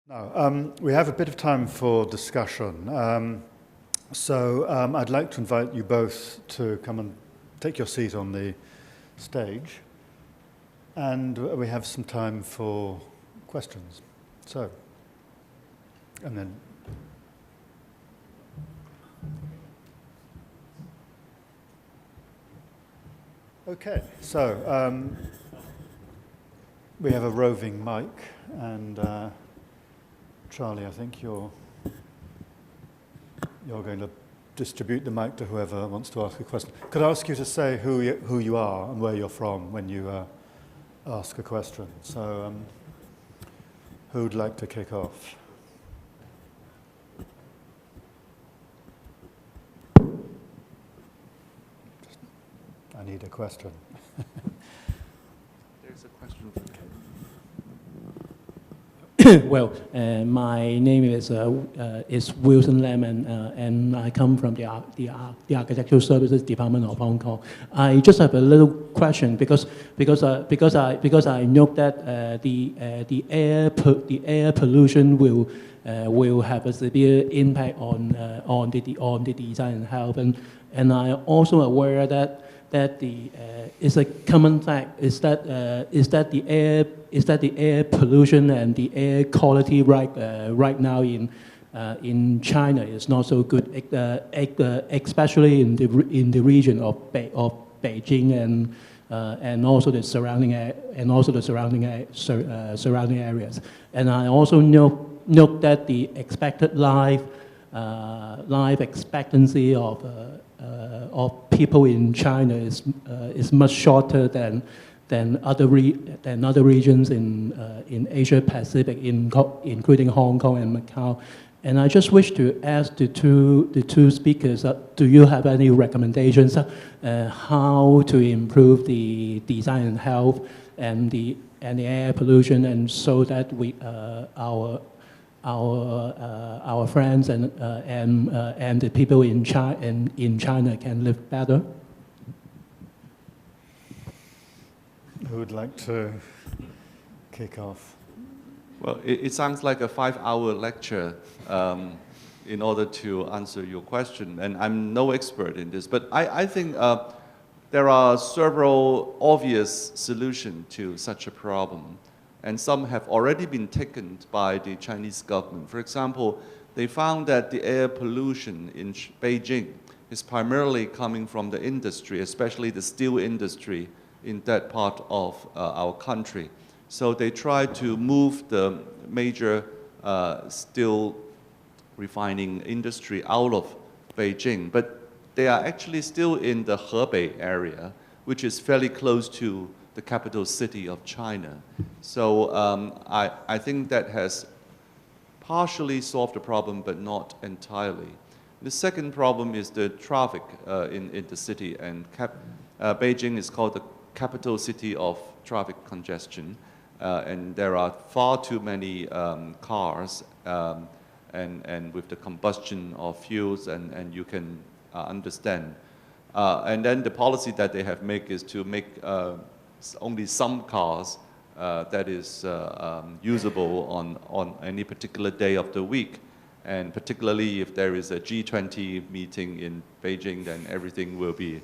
Now, we have a bit of time for discussion. I'd like to invite you both to come and take your seat on the stage. And we have some time for questions. And then... Okay, we have a roving mic, and Charlie, I think you're going to distribute the mic to whoever wants to ask a question. Could I ask you to say who you are and where you're from when you ask a question? So, who'd like to kick off? I need a question. There's a question for you. Well, my name is Wilson Lemon, and I come from the Architectural Services Department of Hong Kong. I just have a little question because I note that the air pollution will have a severe impact on the design and health, and I am also aware that it's a common fact is that the air pollution and the air quality right now in China is not so good, especially in the region of Beijing and also the surrounding areas. And I also note that the expected life expectancy of people in China is much shorter than other regions in Asia Pacific, including Hong Kong and Macau. And I just wish to ask the two speakers, do you have any recommendations how to improve the design and health and the air pollution, and so that our friends and the people in China can live better? Who would like to kick off? Well, it sounds like a 5-hour lecture in order to answer your question, and I'm no expert in this, but I think there are several obvious solutions to such a problem, and some have already been taken by the Chinese government. For example, they found that the air pollution in Beijing is primarily coming from the industry, especially the steel industry in that part of our country. So they tried to move the major steel refining industry out of Beijing, but they are actually still in the Hebei area, which is fairly close to the capital city of China. So I think that has partially solved the problem, but not entirely. The second problem is the traffic in the city, and Beijing is called the capital city of traffic congestion, and there are far too many cars, and with the combustion of fuels, and you can understand. And then the policy that they have made is to make only some cars that is usable on any particular day of the week. And particularly if there is a G20 meeting in Beijing, then everything will be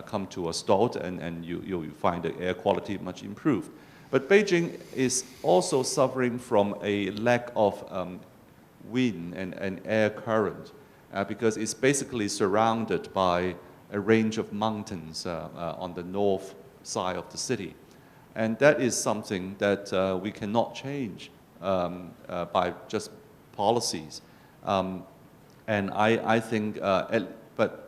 come to a stop, and you find the air quality much improved. But Beijing is also suffering from a lack of wind and air current because it's basically surrounded by a range of mountains on the north side of the city. And that is something that we cannot change by just policies. And I think, but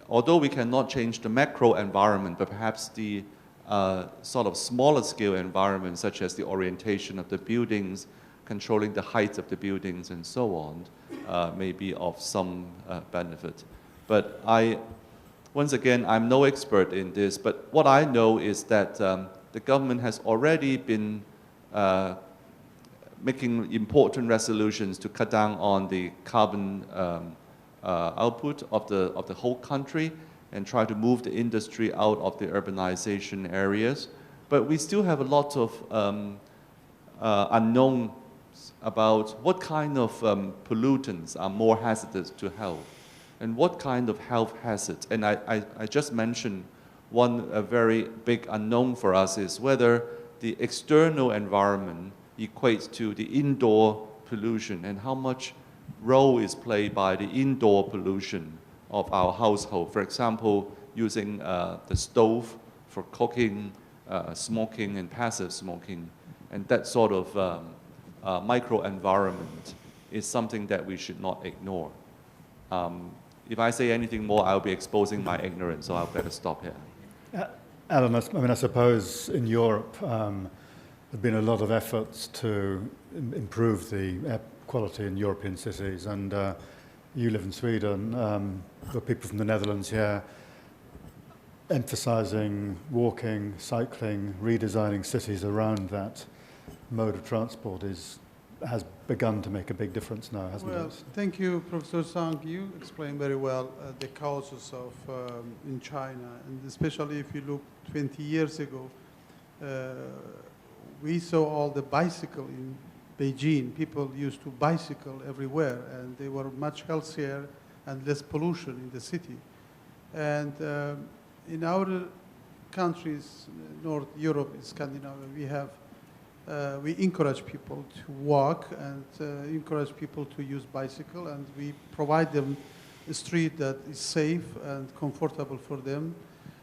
although we cannot change the macro environment, but perhaps the sort of smaller scale environment, such as the orientation of the buildings, controlling the height of the buildings, and so on, may be of some benefit. But once again, I'm no expert in this, but what I know is that the government has already been making important resolutions to cut down on the carbon output of the whole country and try to move the industry out of the urbanization areas. But we still have a lot of unknown about what kind of pollutants are more hazardous to health and what kind of health hazards. And I just mentioned one very big unknown for us is whether the external environment equates to the indoor pollution and how much role is played by the indoor pollution of our household. For example, using the stove for cooking, smoking and passive smoking. And that sort of microenvironment is something that we should not ignore. If I say anything more, I'll be exposing my ignorance, so I'll better stop here. Alan, I suppose in Europe there have been a lot of efforts to improve the air quality in European cities, and you live in Sweden, there are people from the Netherlands here emphasizing walking, cycling, redesigning cities around that mode of transport has begun to make a big difference now, hasn't Well, it? thank you, Professor Sang. You explained very well the causes of in China, and especially if you look 20 years ago, we saw all the bicycle in Beijing. People used to bicycle everywhere, and they were much healthier and less pollution in the city. And in our countries, North Europe, Scandinavia, we encourage people to walk and encourage people to use bicycle, and we provide them a street that is safe and comfortable for them,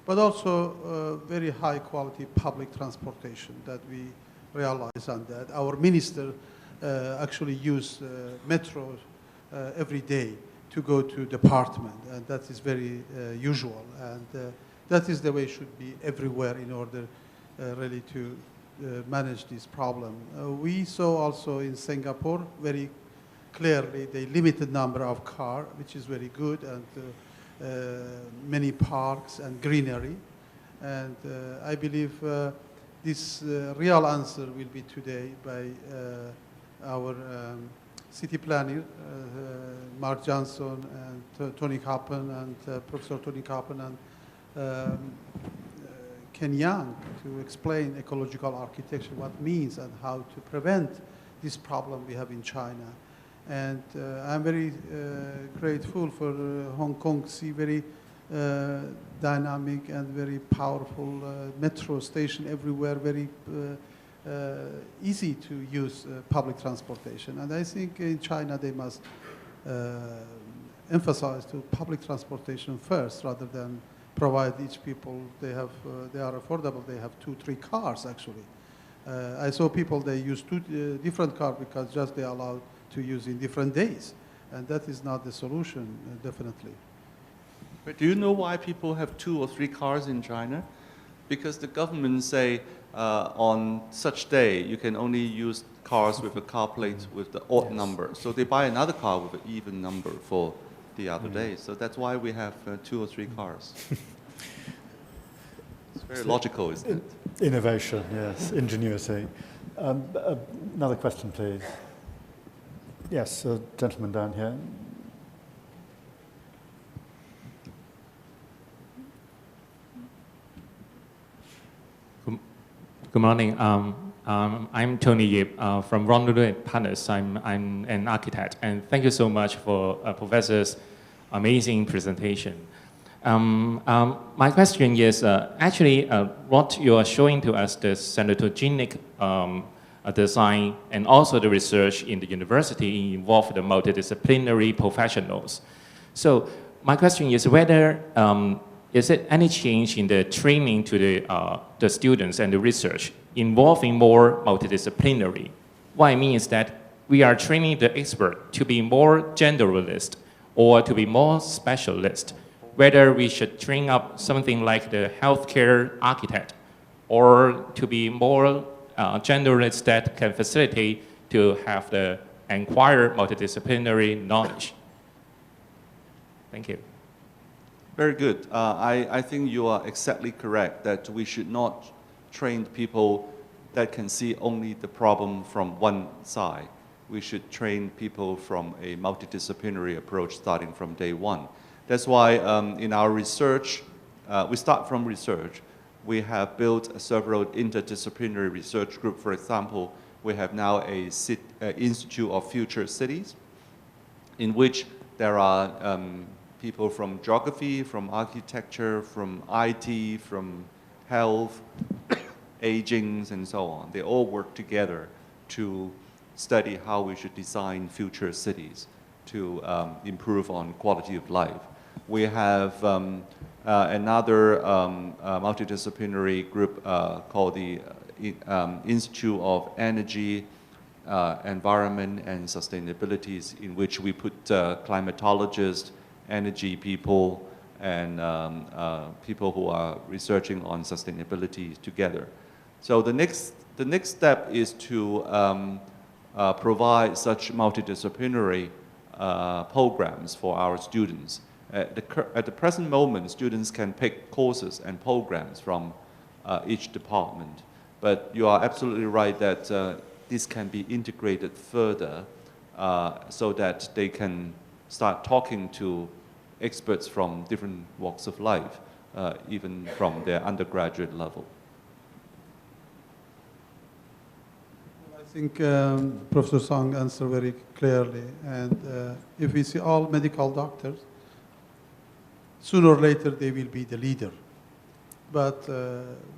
but also very high quality public transportation that we realize on that. Our minister actually use metro every day to go to department, and that is very usual, and that is the way it should be everywhere in order really to manage this problem. We saw also in Singapore very clearly the limited number of cars, which is very good, and many parks and greenery. And I believe this real answer will be today by our city planner, Mark Johnson, and Tony Kappen, and Professor Tony Kappen, and Ken Yang, to explain ecological architecture, what it means and how to prevent this problem we have in China. And I'm very grateful for Hong Kong, see very dynamic and very powerful metro station everywhere, very easy to use public transportation. And I think in China they must emphasize to public transportation first rather than provide each people, they are affordable, they have 2-3 cars actually. I saw people, they use 2 different cars because just they are allowed to use in different days. And that is not the solution, definitely. But do you know why people have 2 or 3 cars in China? Because the government say on such day you can only use cars with a car plate with the odd number. So they buy another car with an even number for the other day. So that's why we have 2 or 3 cars. It's very logical, isn't it? Innovation, yes, ingenuity. Another question, please. Yes, a gentleman down here. Good morning. I'm Tony Yip from Ronald Partners. I'm an architect, and thank you so much for Professor's amazing presentation. My question is actually what you are showing to us, the sanitogenic design and also the research in the university involve the multidisciplinary professionals. So my question is whether is it any change in the training to the students and the research involving more multidisciplinary? What I mean is that we are training the expert to be more generalist or to be more specialist, whether we should train up something like the healthcare architect or to be more generalist that can facilitate to have the acquire multidisciplinary knowledge. Thank you. Very good. I think you are exactly correct that we should not train people that can see only the problem from one side. We should train people from a multidisciplinary approach starting from day one. That's why in our research, we start from research. We have built several interdisciplinary research groups. For example, we have now a Institute of Future Cities, in which there are people from geography, from architecture, from IT, from health, aging, and so on. They all work together to study how we should design future cities to improve on quality of life. We have another multidisciplinary group called the Institute of Energy, Environment and Sustainability, in which we put climatologists, energy people, and people who are researching on sustainability together. So the next step is to provide such multidisciplinary programs for our students. At the present moment, students can pick courses and programs from each department. But you are absolutely right that this can be integrated further so that they can start talking to experts from different walks of life, even from their undergraduate level. I think Professor Song answered very clearly. And if we see all medical doctors, sooner or later they will be the leader. But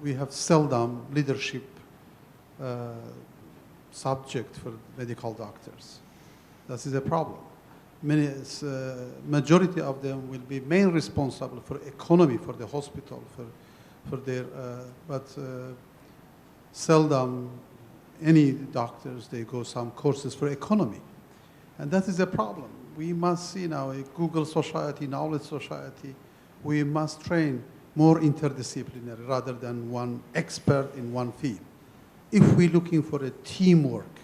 we have seldom leadership subject for medical doctors. That is a problem. Majority of them will be main responsible for economy, for the hospital, for their, but seldom any doctors, they go some courses for economy. And that is a problem. We must see now a Google society, knowledge society, we must train more interdisciplinary rather than one expert in one field. If we're looking for a teamwork,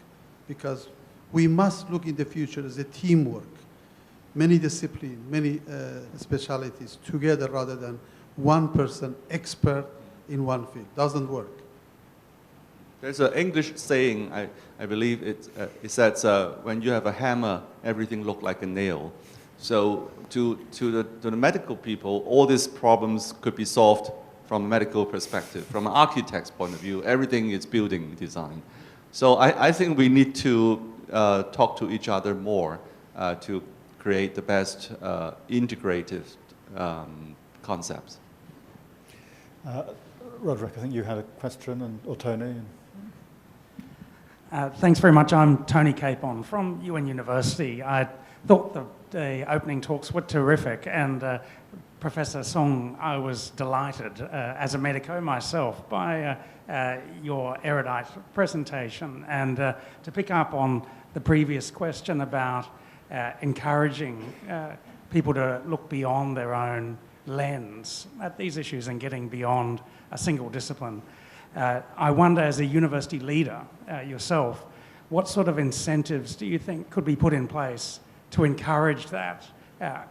because we must look in the future as a teamwork, many disciplines, many specialties together rather than one person expert in one field. Doesn't work. There's an English saying, I believe it says, when you have a hammer, everything looks like a nail. So to the medical people, all these problems could be solved from a medical perspective. From an architect's point of view, everything is building design. So I think we need to talk to each other more to create the best integrated concepts. Roderick, I think you had a question, or Tony. Thanks very much. I'm Tony Capon from UN University. I thought the opening talks were terrific, and Professor Song, I was delighted as a medico myself by your erudite presentation. And to pick up on the previous question about encouraging people to look beyond their own lens at these issues and getting beyond a single discipline. I wonder, as a university leader yourself, what sort of incentives do you think could be put in place to encourage that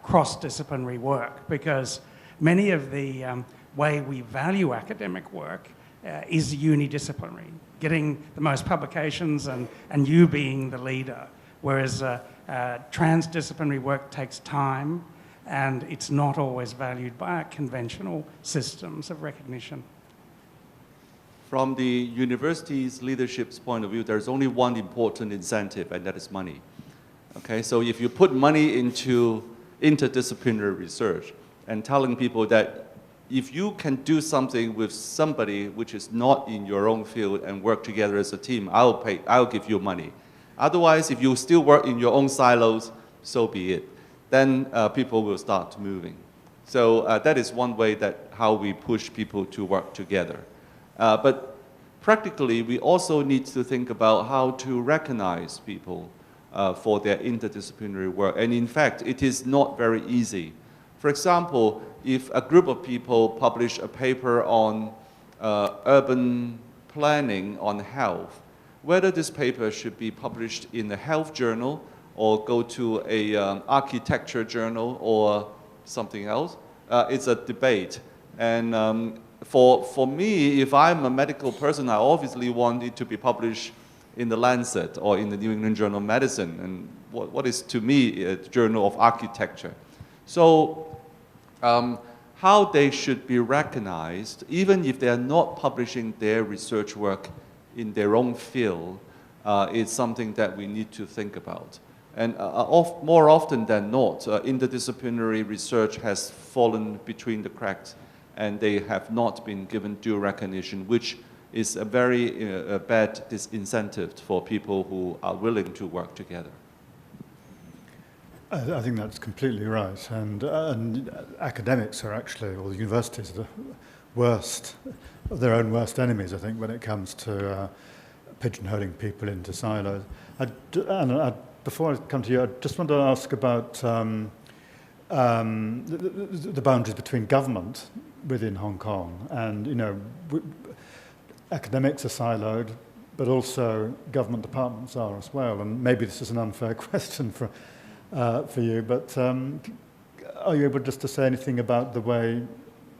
cross-disciplinary work? Because many of the way we value academic work is unidisciplinary, getting the most publications and you being the leader, whereas transdisciplinary work takes time and it's not always valued by conventional systems of recognition. From the university's leadership's point of view, there's only one important incentive, and that is money. Okay, so if you put money into interdisciplinary research and telling people that if you can do something with somebody which is not in your own field and work together as a team, I'll give you money. Otherwise, if you still work in your own silos, so be it. Then people will start moving. So that is one way that how we push people to work together. But practically, we also need to think about how to recognize people for their interdisciplinary work. And in fact, it is not very easy. For example, if a group of people publish a paper on urban planning on health, whether this paper should be published in a health journal or go to a architecture journal or something else, it's a debate. And for me, if I'm a medical person, I obviously want it to be published in the Lancet or in the New England Journal of Medicine, and what is to me a journal of architecture. So how they should be recognized, even if they are not publishing their research work in their own field, is something that we need to think about. And more often than not, interdisciplinary research has fallen between the cracks, and they have not been given due recognition, which is a very bad disincentive for people who are willing to work together. I think that's completely right. And academics are actually, or the universities, are the worst, their own worst enemies, I think, when it comes to pigeonholing people into silos. Before I come to you, I just want to ask about the boundaries between government within Hong Kong. And, you know, academics are siloed, but also government departments are as well. And maybe this is an unfair question for you, but are you able just to say anything about the way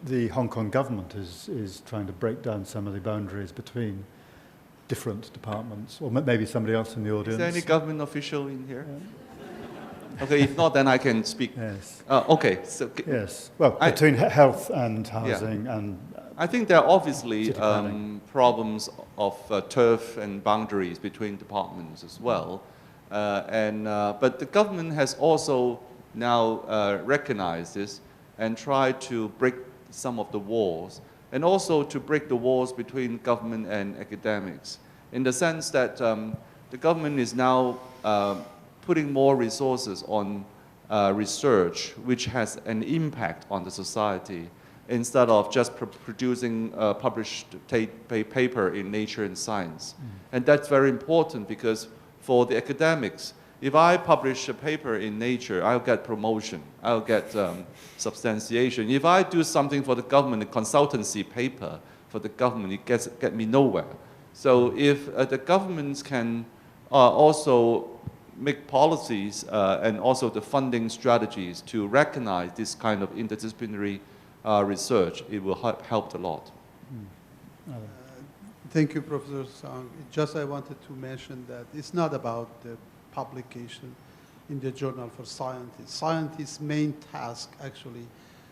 the Hong Kong government is trying to break down some of the boundaries between different departments, or maybe somebody else in the audience? Is there any government official in here? Yeah. Okay, if not, then I can speak. Yes. Okay. So yes. Well, between health and housing and... I think there are obviously city planning. problems of turf and boundaries between departments as well. But the government has also now recognized this and tried to break some of the walls, and also to break the walls between government and academics, in the sense that the government is now putting more resources on research which has an impact on the society, instead of just producing a published paper in Nature and Science. And that's very important, because for the academics, if I publish a paper in Nature, I'll get promotion, I'll get substantiation. If I do something for the government, a consultancy paper for the government, it get me nowhere. So if the governments can also make policies and also the funding strategies to recognize this kind of interdisciplinary research, it will help a lot. Thank you, Professor Song. Just I wanted to mention that it's not about the publication in the Journal for Scientists. Scientists' main task, actually,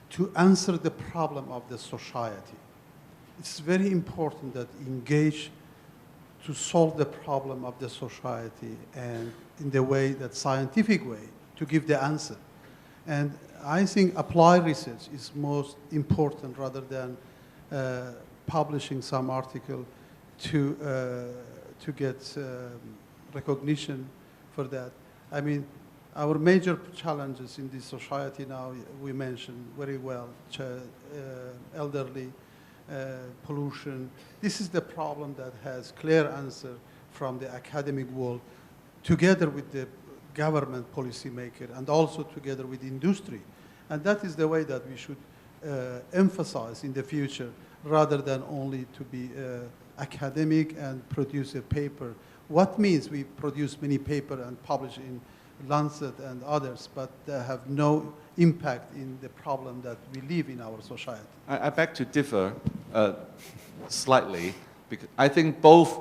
to answer the problem of the society. It's very important that engage to solve the problem of the society, and in the way, that scientific way, to give the answer. And I think applied research is most important, rather than publishing some article to get recognition for that. I mean, our major challenges in this society now, we mentioned very well, elderly, pollution. This is the problem that has clear answer from the academic world, together with the government policymaker, and also together with industry. And that is the way that we should emphasize in the future, rather than only to be academic and produce a paper. What means we produce many papers and publish in Lancet and others, but they have no impact in the problem that we live in our society? I beg to differ slightly, because I think both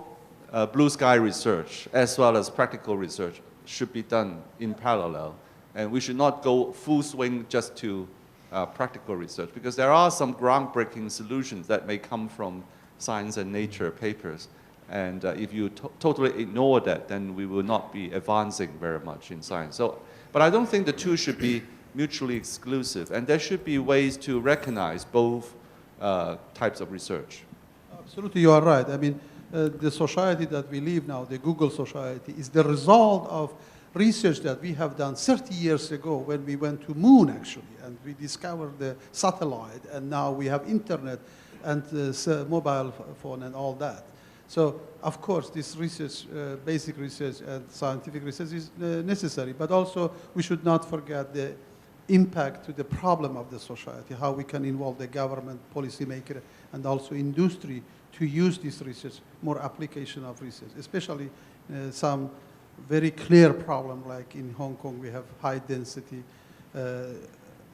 blue sky research as well as practical research should be done in parallel, and we should not go full swing just to practical research, because there are some groundbreaking solutions that may come from Science and Nature papers, and if you totally ignore that, then we will not be advancing very much in science. So, but I don't think the two should be mutually exclusive, and there should be ways to recognize both types of research. Absolutely, you are right. I mean, the society that we live now, the Google society, is the result of research that we have done 30 years ago, when we went to moon, actually, and we discovered the satellite, and now we have internet and mobile phone and all that. So, of course, this research, basic research and scientific research is necessary, but also we should not forget the impact to the problem of the society, how we can involve the government, policymaker, and also industry to use this research, more application of research, especially some very clear problem, like in Hong Kong, we have high density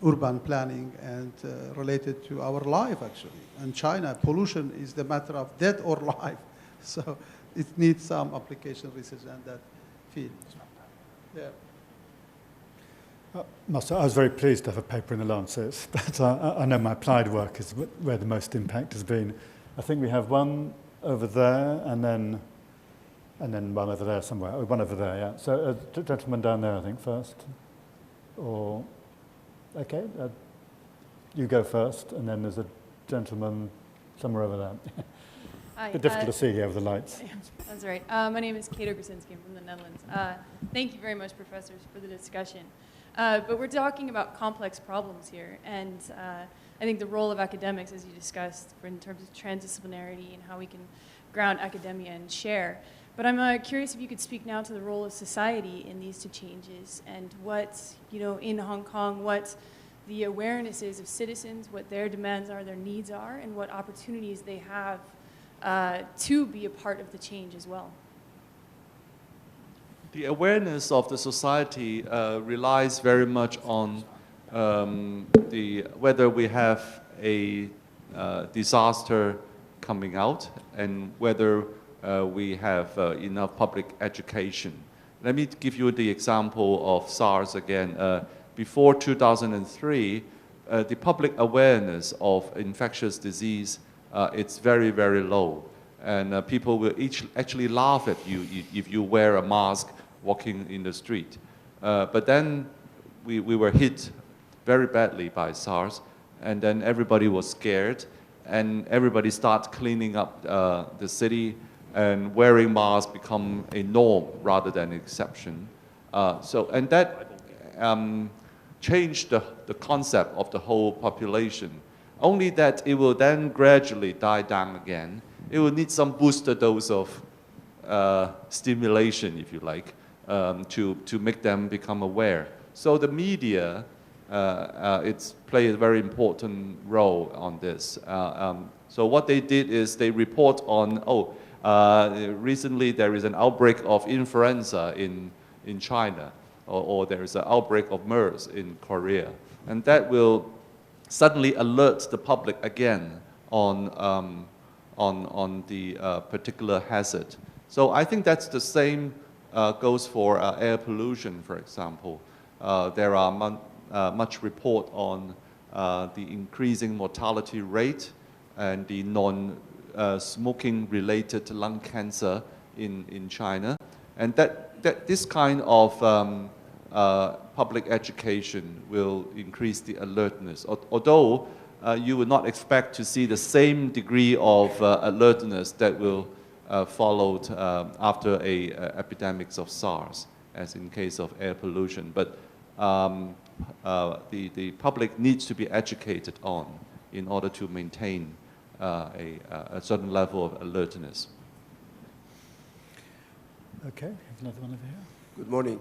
urban planning, and related to our life, actually. And China, pollution is the matter of death or life. So it needs some application research in that field. Yeah. Master, I was very pleased to have a paper in the Lancet, but I know my applied work is where the most impact has been. I think we have one over there, and then and then one over there somewhere. Oh, one over there, yeah. So gentleman down there, I think, first. Or, okay, you go first, and then there's a gentleman somewhere over there. Hi, Bit difficult to see here with the lights. That's right. My name is Kato Krasinski. I'm from the Netherlands. Thank you very much, professors, for the discussion. But we're talking about complex problems here, and I think the role of academics, as you discussed, in terms of transdisciplinarity and how we can ground academia and share. But I'm curious if you could speak now to the role of society in these two changes, and what, in Hong Kong, what the awareness is of citizens, what their demands are, their needs are, and what opportunities they have to be a part of the change as well. The awareness of the society relies very much on whether we have a disaster coming out and whether we have enough public education. Let me give you the example of SARS again. Before 2003, the public awareness of infectious disease, it's very, very low. And people will actually laugh at you if you wear a mask walking in the street. But then we were hit very badly by SARS, and then everybody was scared, and everybody started cleaning up the city, and wearing masks become a norm rather than an exception. And that changed the concept of the whole population. Only that it will then gradually die down again. It will need some booster dose of stimulation, if you like, to make them become aware. So the media, it's played a very important role on this. So what they did is they report on, recently there is an outbreak of influenza in China, or there is an outbreak of MERS in Korea. And that will suddenly alert the public again on the particular hazard. So I think that's the same goes for air pollution, for example. There are much report on the increasing mortality rate and the non-smoking related lung cancer in China. And this kind of public education will increase the alertness. Although you would not expect to see the same degree of alertness that will followed after epidemics of SARS, as in case of air pollution. But the public needs to be educated on in order to maintain a certain level of alertness. Okay, have another one over here. Good morning.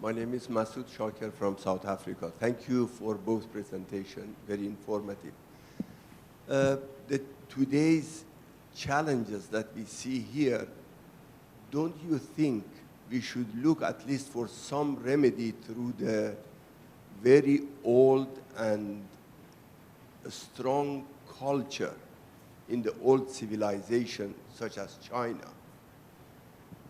My name is Masoud Shakir from South Africa. Thank you for both presentations, very informative. Today's challenges that we see here, don't you think we should look at least for some remedy through the very old and strong culture in the old civilization, such as China?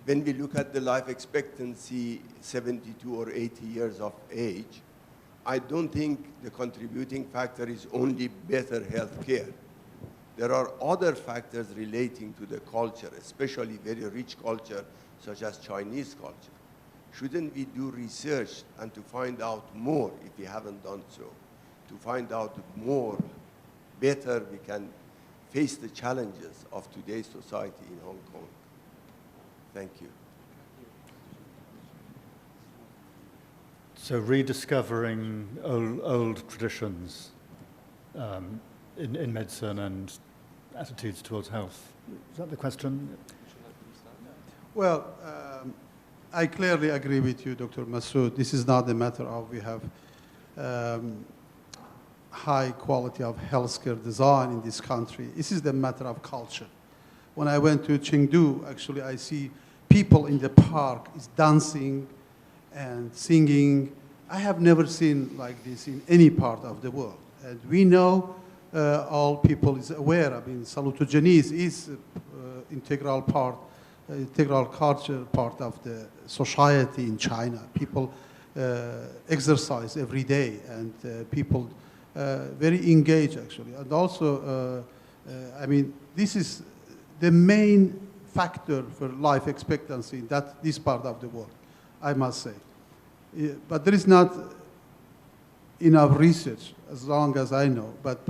When we look at the life expectancy, 72 or 80 years of age, I don't think the contributing factor is only better health care. There are other factors relating to the culture, especially very rich culture, such as Chinese culture. Shouldn't we do research and to find out more, if we haven't done so, to find out more, better we can face the challenges of today's society in Hong Kong? Thank you. So rediscovering old traditions in medicine and attitudes towards health. Is that the question? Well, I clearly agree with you, Dr. Masoud. This is not a matter of we have high quality of healthcare design in this country. This is the matter of culture. When I went to Chengdu, actually, I see people in the park is dancing and singing. I have never seen like this in any part of the world. And we know all people is aware. I mean, salutogenes is integral culture part of the society in China. People exercise every day, and people very engaged actually. And also, I mean, this is the main factor for life expectancy in this part of the world, I must say. But there is not enough research, as long as I know, but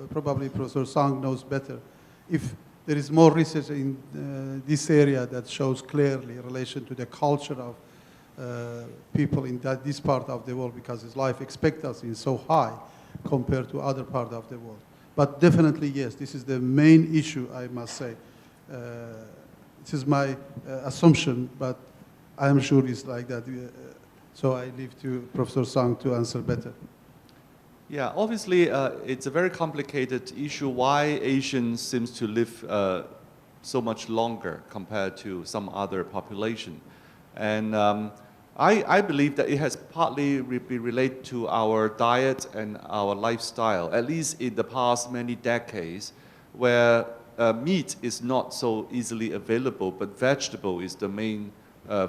probably Professor Song knows better. If there is more research in this area that shows clearly relation to the culture of people in this part of the world, because its life expectancy is so high compared to other part of the world. But definitely, yes, this is the main issue, I must say. This is my assumption, but I'm sure it's like that. So I leave to Professor Song to answer better. Yeah, obviously, it's a very complicated issue why Asians seems to live so much longer compared to some other population. And I believe that it has partly been related to our diet and our lifestyle, at least in the past many decades, where meat is not so easily available, but vegetable is the main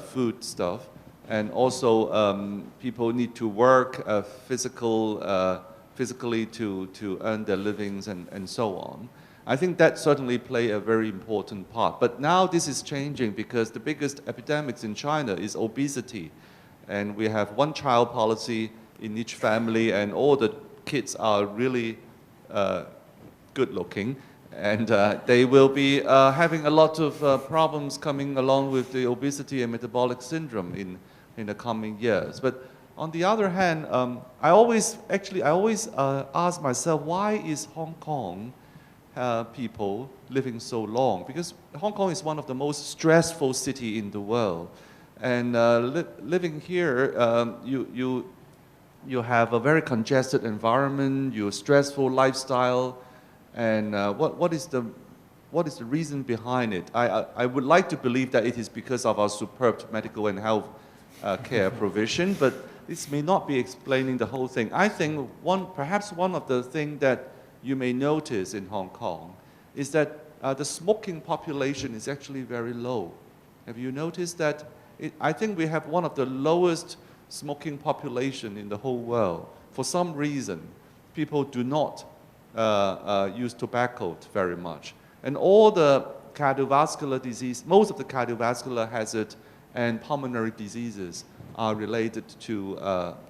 food stuff. And also, people need to work physically to earn their livings and so on. I think that certainly play a very important part. But now this is changing because the biggest epidemics in China is obesity. And we have one-child policy in each family, and all the kids are really good-looking. And they will be having a lot of problems coming along with the obesity and metabolic syndrome in the coming years. But on the other hand, I always ask myself, why is Hong Kong people living so long? Because Hong Kong is one of the most stressful cities in the world. And living here, you have a very congested environment, your stressful lifestyle, and what is the reason behind it? I would like to believe that it is because of our superb medical and health care provision, but this may not be explaining the whole thing. I think perhaps one of the things that you may notice in Hong Kong is that the smoking population is actually very low. Have you noticed that? I think we have one of the lowest smoking population in the whole world. For some reason, people do not use tobacco very much. And all the cardiovascular disease, most of the cardiovascular hazard and pulmonary diseases are related to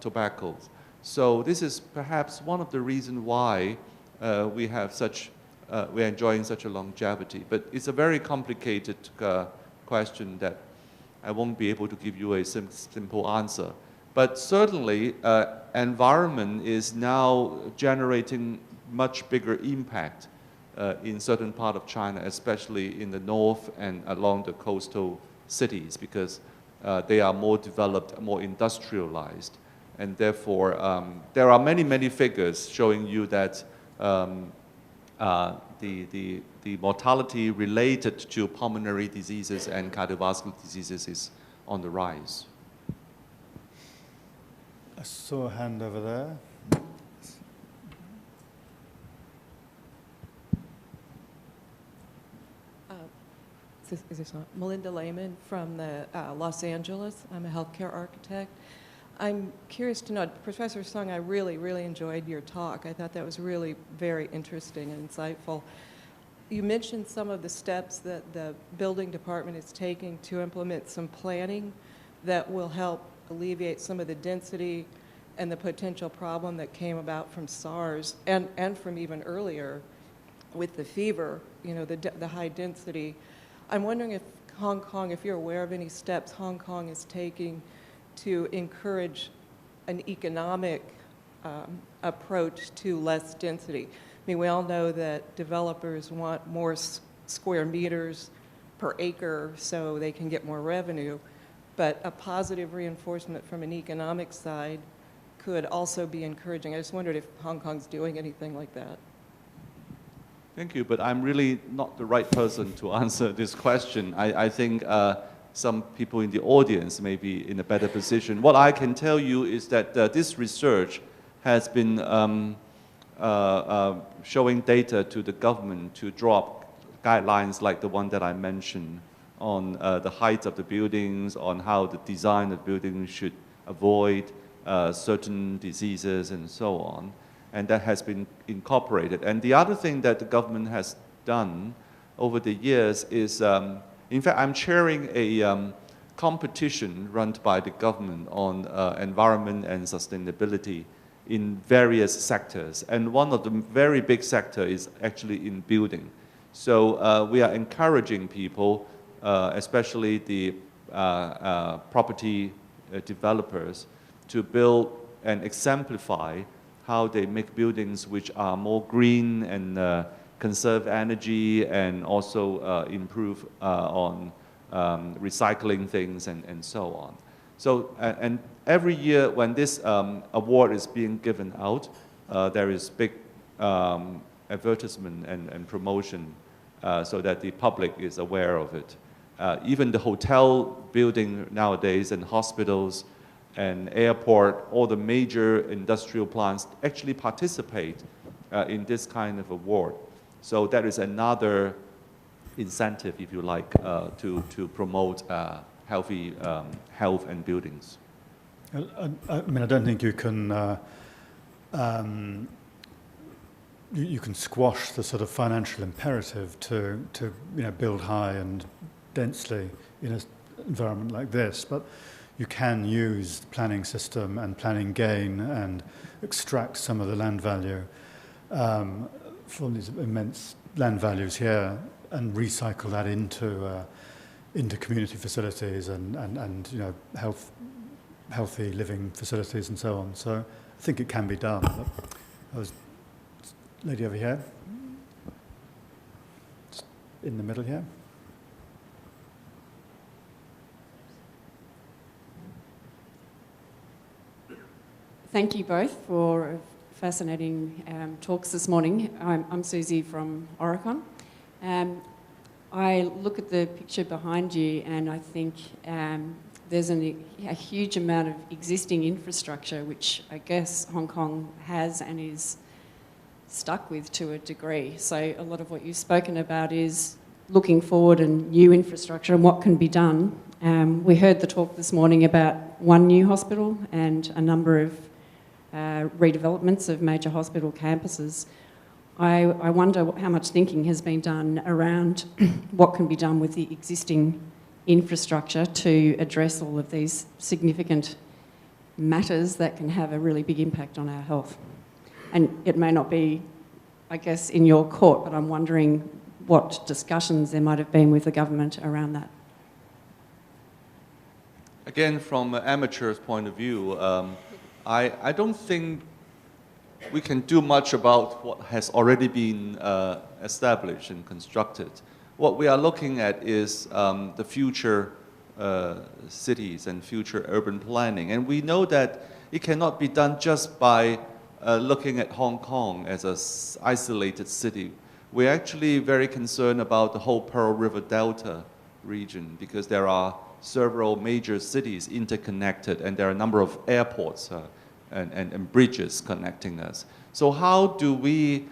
tobacco. So this is perhaps one of the reasons why we're enjoying such a longevity. But it's a very complicated question that I won't be able to give you a simple answer. But certainly, environment is now generating much bigger impact in certain part of China, especially in the north and along the coastal cities, because they are more developed, more industrialized. And therefore, there are many figures showing you that the mortality related to pulmonary diseases and cardiovascular diseases is on the rise. I saw a hand over there. Is this on? Melinda Lehman from Los Angeles. I'm a healthcare architect. I'm curious to know, Professor Sung, I really enjoyed your talk. I thought that was really very interesting and insightful. You mentioned some of the steps that the building department is taking to implement some planning that will help alleviate some of the density and the potential problem that came about from SARS and from even earlier with the fever, the high density. I'm wondering if Hong Kong, if you're aware of any steps Hong Kong is taking to encourage an economic approach to less density. I mean, we all know that developers want more square meters per acre so they can get more revenue, but a positive reinforcement from an economic side could also be encouraging. I just wondered if Hong Kong's doing anything like that. Thank you, but I'm really not the right person to answer this question. I think some people in the audience may be in a better position. What I can tell you is that this research has been showing data to the government to draw up guidelines like the one that I mentioned on the height of the buildings, on how the design of buildings should avoid certain diseases and so on. And that has been incorporated. And the other thing that the government has done over the years is In fact, I'm chairing a competition run by the government on environment and sustainability in various sectors. And one of the very big sectors is actually in building. So we are encouraging people, especially the property developers, to build and exemplify how they make buildings which are more green and conserve energy and also improve on recycling things and so on. So, and every year when this award is being given out, there is big advertisement and promotion so that the public is aware of it. Even the hotel building nowadays and hospitals and airport, all the major industrial plants actually participate in this kind of award. So that is another incentive, if you like, to promote healthy health and buildings. I mean, I don't think you can you can squash the sort of financial imperative to build high and densely in an environment like this, but you can use the planning system and planning gain and extract some of the land value from these immense land values here and recycle that into community facilities and healthy living facilities and so on. So I think it can be done. But lady over here, just in the middle here. Thank you both for fascinating talks this morning. I'm Susie from Oricon. I look at the picture behind you and I think there's a huge amount of existing infrastructure which I guess Hong Kong has and is stuck with to a degree. So a lot of what you've spoken about is looking forward and new infrastructure and what can be done. We heard the talk this morning about one new hospital and a number of redevelopments of major hospital campuses. I wonder how much thinking has been done around what can be done with the existing infrastructure to address all of these significant matters that can have a really big impact on our health. And it may not be, I guess, in your court, but I'm wondering what discussions there might have been with the government around that. Again, from an amateur's point of view, I don't think we can do much about what has already been established and constructed. What we are looking at is the future cities and future urban planning. And we know that it cannot be done just by looking at Hong Kong as an isolated city. We're actually very concerned about the whole Pearl River Delta region because there are several major cities interconnected and there are a number of airports and bridges connecting us. So how do we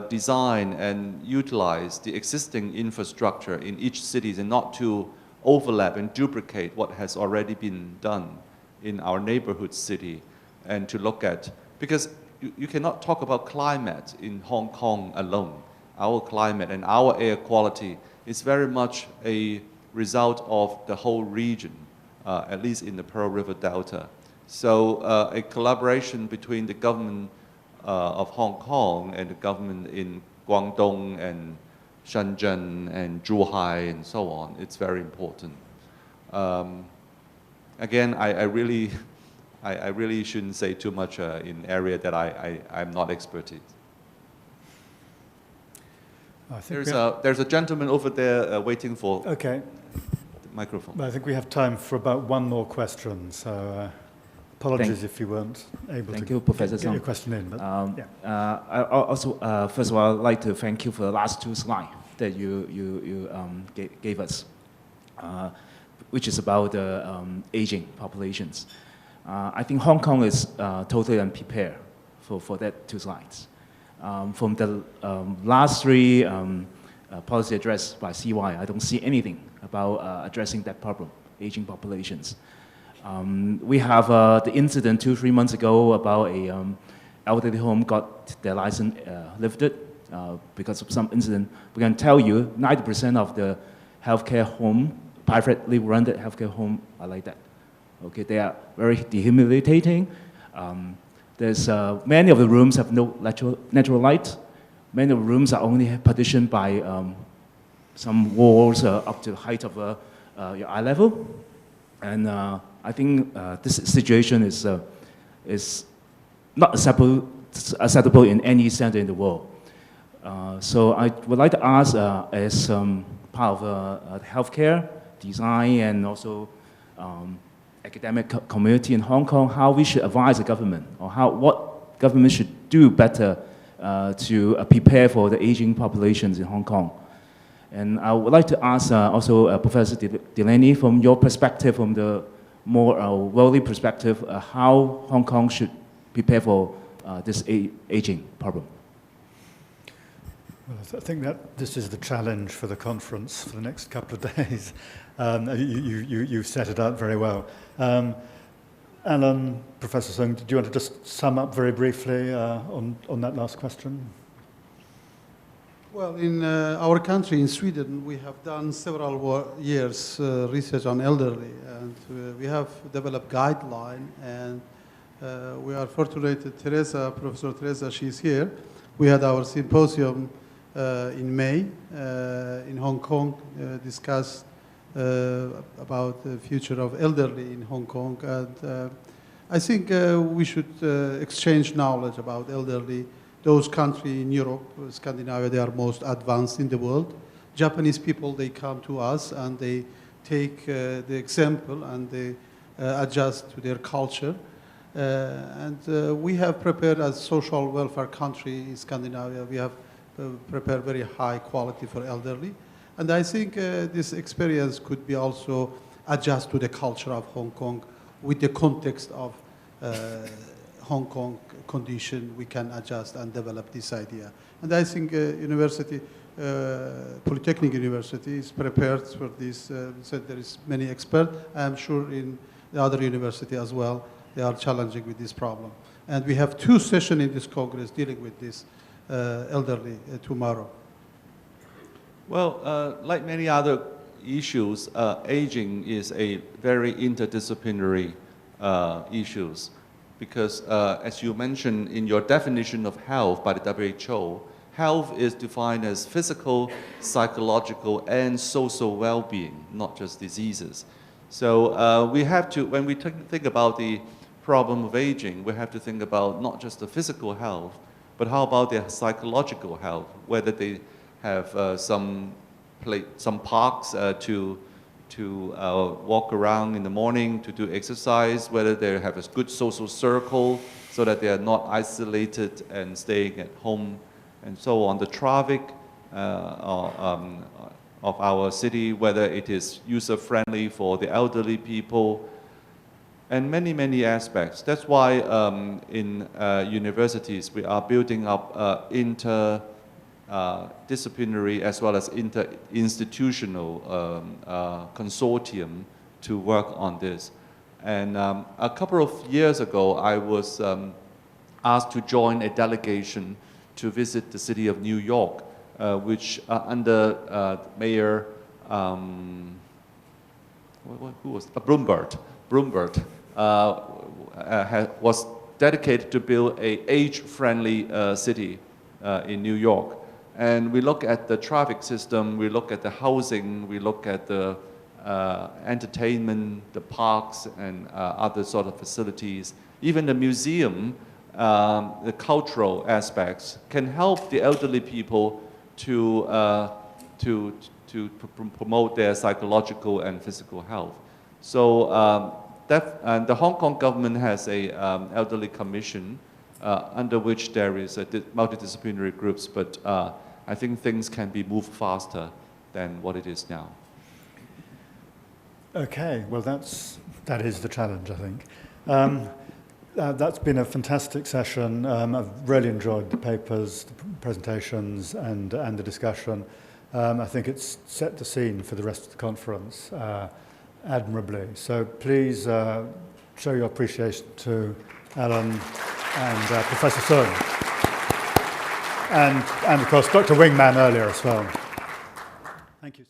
design and utilize the existing infrastructure in each city and not to overlap and duplicate what has already been done in our neighborhood city, and to look at, because you cannot talk about climate in Hong Kong alone. Our climate and our air quality is very much a result of the whole region, at least in the Pearl River Delta. So a collaboration between the government of Hong Kong and the government in Guangdong and Shenzhen and Zhuhai and so on, it's very important. Again, I really shouldn't say too much in area that I'm not expert in. I think there's a gentleman over there waiting for okay. the microphone. I think we have time for about one more question, so apologies if you weren't able to get your question in. But, I also, first of all, I'd like to thank you for the last two slides that you gave us, which is about the aging populations. I think Hong Kong is totally unprepared for that two slides. From the last three policy addressed by CY, I don't see anything about addressing that problem, aging populations. We have the incident 2-3 months ago about a elderly home got their license lifted because of some incident. We can tell you 90% of the healthcare home, privately run healthcare home, are like that. Okay, they are very dehumidificating. There's many of the rooms have no natural light. Many of the rooms are only partitioned by some walls up to the height of your eye level. And I think this situation is not acceptable in any center in the world. So I would like to ask, as part of healthcare, design, and also academic community in Hong Kong, how we should advise the government, or what government should do better to prepare for the aging populations in Hong Kong. And I would like to ask also Professor Delaney, from your perspective, from the more worldly perspective, how Hong Kong should prepare for this aging problem. Well, I think that this is the challenge for the conference for the next couple of days. You've set it out very well. Alan, Professor Sung, do you want to just sum up very briefly on that last question? Well, in our country, in Sweden, we have done several years research on elderly, and we have developed guideline, and we are fortunate that Professor Teresa, she's here. We had our symposium in May in Hong Kong, discussed about the future of elderly in Hong Kong, and I think we should exchange knowledge about elderly. Those countries in Europe, Scandinavia, they are most advanced in the world. Japanese people, they come to us and they take the example and they adjust to their culture. We have prepared, as social welfare country in Scandinavia, we have prepared very high quality for elderly. And I think this experience could be also adjust to the culture of Hong Kong with the context of Hong Kong condition. We can adjust and develop this idea. And I think university, Polytechnic University is prepared for this. Said there is many experts. I am sure in the other university as well, they are challenging with this problem. And we have 2 sessions in this Congress dealing with this elderly tomorrow. Well, like many other issues, aging is a very interdisciplinary issues. Because as you mentioned in your definition of health by the WHO, health is defined as physical, psychological, and social well-being, not just diseases. So we have to, when we think about the problem of aging, we have to think about not just the physical health, but how about their psychological health, whether they have some parks to walk around in the morning, to do exercise, whether they have a good social circle so that they are not isolated and staying at home, and so on. The traffic of our city, whether it is user-friendly for the elderly people, and many, many aspects. That's why in universities we are building up interdisciplinary as well as inter-institutional consortium to work on this. And a couple of years ago, I was asked to join a delegation to visit the city of New York, which under Mayor, who was Bloomberg, was dedicated to build an age-friendly city in New York. And we look at the traffic system, we look at the housing, we look at the entertainment, the parks, and other sort of facilities. Even the museum, the cultural aspects can help the elderly people to promote their psychological and physical health. So and the Hong Kong government has a elderly commission under which there is a multidisciplinary groups, but I think things can be moved faster than what it is now. Okay, well that is the challenge, I think. That's been a fantastic session. I've really enjoyed the papers, the presentations, and the discussion. I think it's set the scene for the rest of the conference admirably. So please show your appreciation to Alan and Professor Sung. and of course Dr. Wingman earlier as well. Thank you.